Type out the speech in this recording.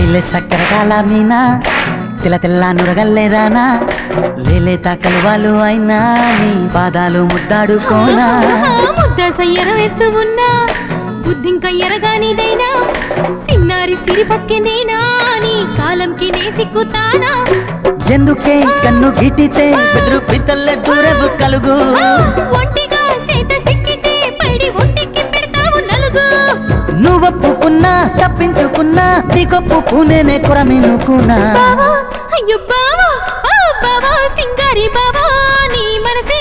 హైలే సక్కర కాల మీనా తెల్ల తెల్ల నురగల్లేదానా లేలేత కలువాలు అయినా నీ పాదాలు ముద్దాడుకోనా ముద్ద సయ్యర వేస్తూ ఉన్నా బుద్ధింక ఎరగానిదైనా సిన్నారి సిరి పక్కెనేనా నీ కాలంకి నే సిక్కుతానా ఎందుకే కన్ను గిటితే బెదురు పితల్లే దూరపు కలుగు ఒంటిగా సేత సిక్కితే పైడి ఒంటికి పెడతావు నలుగు నువ్వొప్పుకున్నా తప్పించుకున్నా నీకొప్పుకునేనే కొరమినుకున్నా బావా అయ్యో బావా బావా సింగారి బావా నీ మనసే